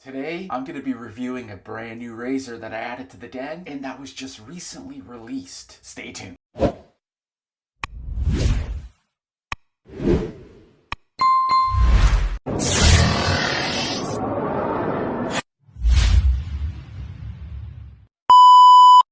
Today, I'm going to be reviewing a brand new razor that I added to the den and that was just recently released. Stay tuned.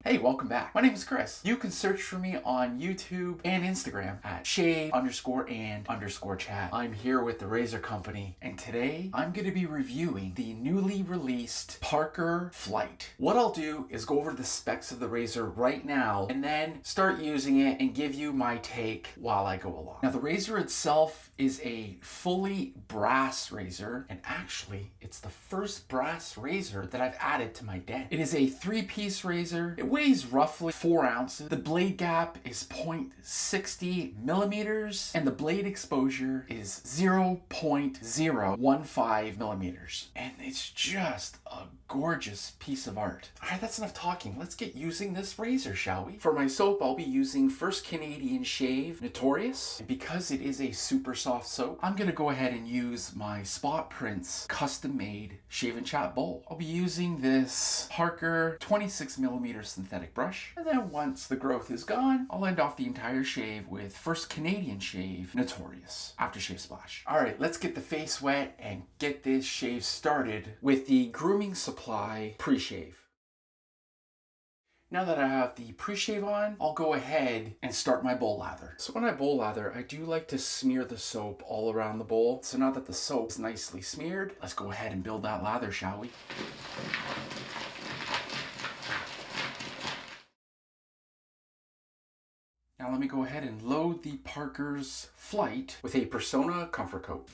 Hey, welcome back. My name is Chris. You can search for me on YouTube and Instagram at shave_and_chat. I'm here with the Razor Company, and today I'm going to be reviewing the newly released Parker Flight. What I'll do is go over the specs of the razor right now and then start using it and give you my take while I go along. Now, the razor itself is a fully brass razor, and actually it's the first brass razor that I've added to my den. It is a 3-piece razor. It weighs roughly 4 ounces. The blade gap is 0.60 millimeters and the blade exposure is 0.015 millimeters. And it's just a gorgeous piece of art. All right, that's enough talking. Let's get using this razor, shall we? For my soap, I'll be using First Canadian Shave Notorious. And because it is a super soft soap, I'm gonna go ahead and use my Spot Prints custom-made shave and chat bowl. I'll be using this Parker 26 millimeter synthetic brush. And then once the growth is gone, I'll end off the entire shave with First Canadian Shave Notorious Aftershave Splash. All right, let's get the face wet and get this shave started with the Grooming Supply pre-shave. Now that I have the pre-shave on, I'll go ahead and start my bowl lather. So when I bowl lather, I do like to smear the soap all around the bowl. So now that the soap is nicely smeared, let's go ahead and build that lather, shall we? Now let me go ahead and load the Parker's Flight with a Persona Comfort Coat.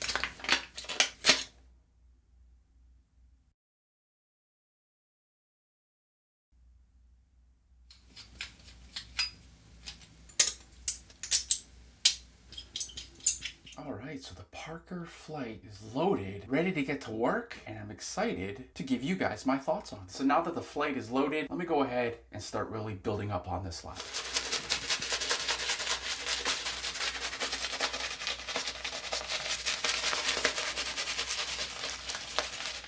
Alright, so the Parker Flight is loaded, ready to get to work, and I'm excited to give you guys my thoughts on it. So now that the Flight is loaded, let me go ahead and start really building up on this lather.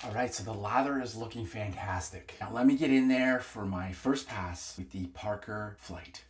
Alright, so the lather is looking fantastic. Now let me get in there for my first pass with the Parker Flight.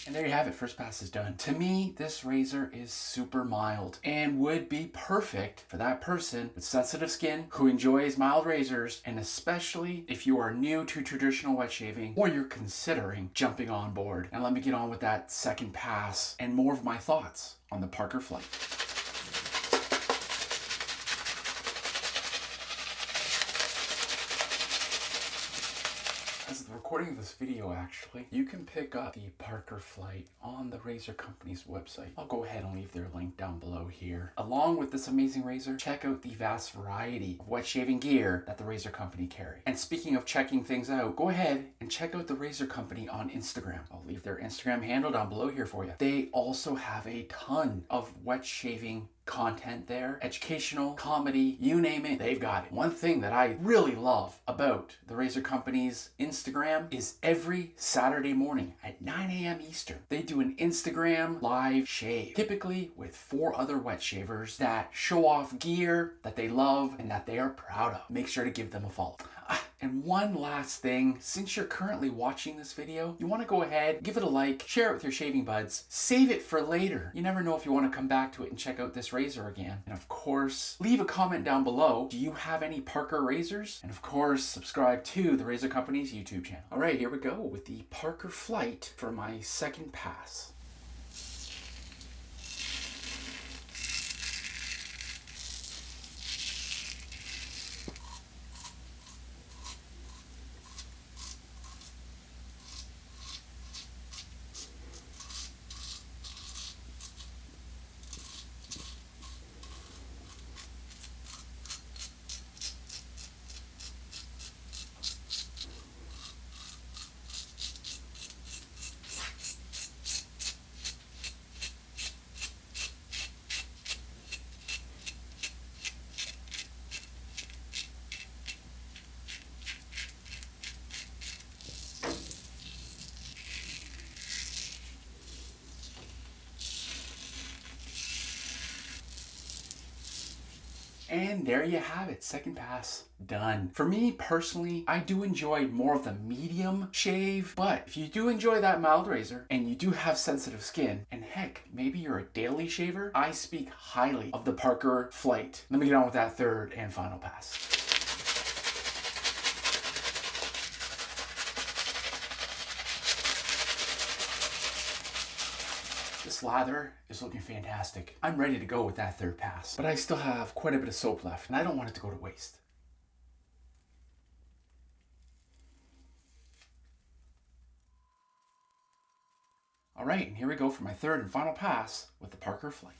And there you have it, first pass is done. To me, this razor is super mild and would be perfect for that person with sensitive skin who enjoys mild razors, and especially if you are new to traditional wet shaving or you're considering jumping on board. And let me get on with that second pass and more of my thoughts on the Parker Flight. As the recording of this video, actually, you can pick up the Parker Flight on the Razor Company's website. I'll go ahead and leave their link down below here. Along with this amazing razor, check out the vast variety of wet shaving gear that the Razor Company carry. And speaking of checking things out, go ahead and check out the Razor Company on Instagram. I'll leave their Instagram handle down below here for you. They also have a ton of wet shaving content there, educational, comedy, you name it, they've got it. One thing that I really love about the Razor Company's Instagram is every Saturday morning at 9 a.m. Eastern, they do an Instagram live shave, typically with 4 other wet shavers that show off gear that they love and that they are proud of. Make sure to give them a follow. And one last thing, since you're currently watching this video, you want to go ahead, give it a like, share it with your shaving buds, save it for later. You never know if you want to come back to it and check out this razor again. And of course, leave a comment down below. Do you have any Parker razors? And of course, subscribe to the Razor Company's YouTube channel. All right, here we go with the Parker Flight for my second pass. And there you have it, second pass done. For me personally, I do enjoy more of the medium shave, but if you do enjoy that mild razor and you do have sensitive skin, and heck, maybe you're a daily shaver, I speak highly of the Parker Flight. Let me get on with that third and final pass. This lather is looking fantastic. I'm ready to go with that third pass, but I still have quite a bit of soap left and I don't want it to go to waste. All right, and here we go for my third and final pass with the Parker Flight.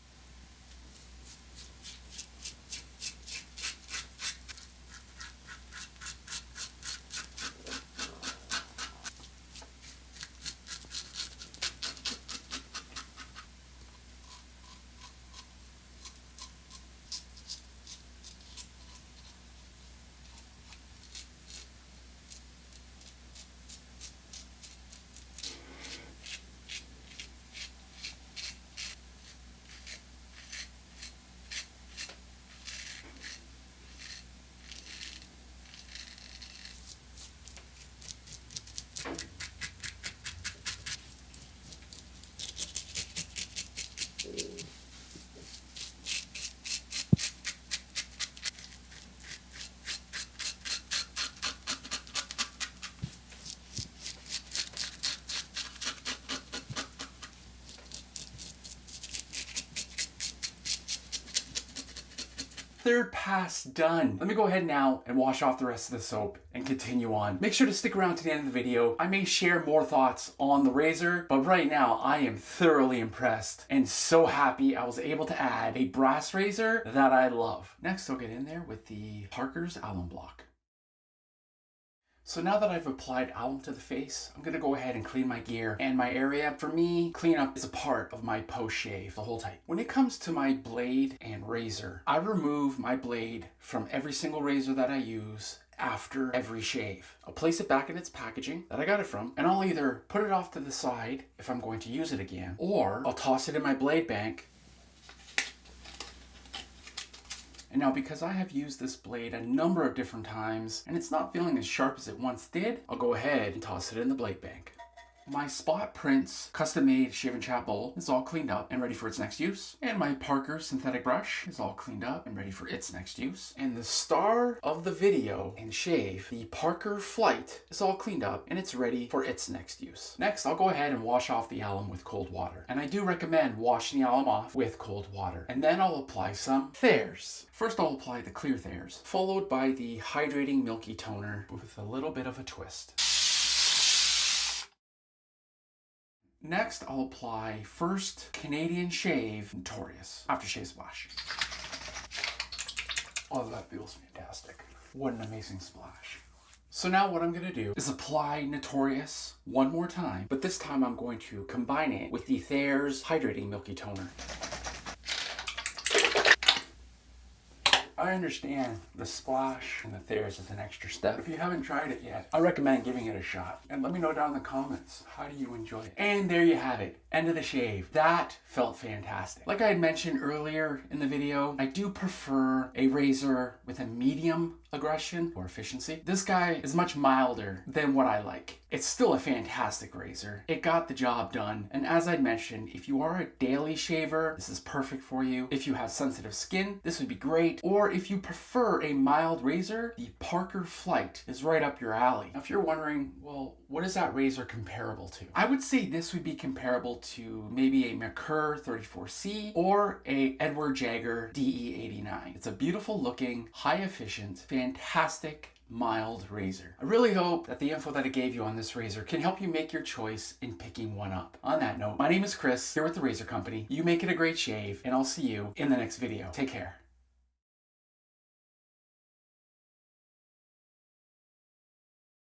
Third pass done. Let me go ahead now and wash off the rest of the soap and continue on. Make sure to stick around to the end of the video. I may share more thoughts on the razor, but right now I am thoroughly impressed and so happy I was able to add a brass razor that I love. Next, I'll get in there with the Parker's Alum Block. So now that I've applied alum to the face, I'm gonna go ahead and clean my gear and my area. For me, cleanup is a part of my post-shave the whole time. When it comes to my blade and razor, I remove my blade from every single razor that I use after every shave. I'll place it back in its packaging that I got it from, and I'll either put it off to the side if I'm going to use it again, or I'll toss it in my blade bank. And now because I have used this blade a number of different times and it's not feeling as sharp as it once did, I'll go ahead and toss it in the blade bank. My Spot Prints custom-made shave and chat bowl is all cleaned up and ready for its next use. And my Parker synthetic brush is all cleaned up and ready for its next use. And the star of the video and shave, the Parker Flight, is all cleaned up and it's ready for its next use. Next, I'll go ahead and wash off the alum with cold water. And I do recommend washing the alum off with cold water. And then I'll apply some Thayers. First, I'll apply the clear Thayers, followed by the hydrating milky toner with a little bit of a twist. Next, I'll apply First Canadian Shave Notorious Aftershave Splash. Oh, that feels fantastic. What an amazing splash. So now what I'm going to do is apply Notorious one more time, but this time I'm going to combine it with the Thayers Hydrating Milky Toner. I understand the splash and the Thayers is an extra step. If you haven't tried it yet, I recommend giving it a shot. And let me know down in the comments, how do you enjoy it? And there you have it, end of the shave. That felt fantastic. Like I had mentioned earlier in the video, I do prefer a razor with a medium aggression or efficiency. This guy is much milder than what I like. It's still a fantastic razor. It got the job done. And as I mentioned, if you are a daily shaver, this is perfect for you. If you have sensitive skin, this would be great. Or if you prefer a mild razor, the Parker Flight is right up your alley. Now, if you're wondering, well, what is that razor comparable to? I would say this would be comparable to maybe a Merkur 34C or a Edward Jagger DE89. It's a beautiful looking, high efficient, fantastic mild razor. I really hope that the info that I gave you on this razor can help you make your choice in picking one up. On that note, my name is Chris here with the Razor Company. You make it a great shave, and I'll see you in the next video. Take care.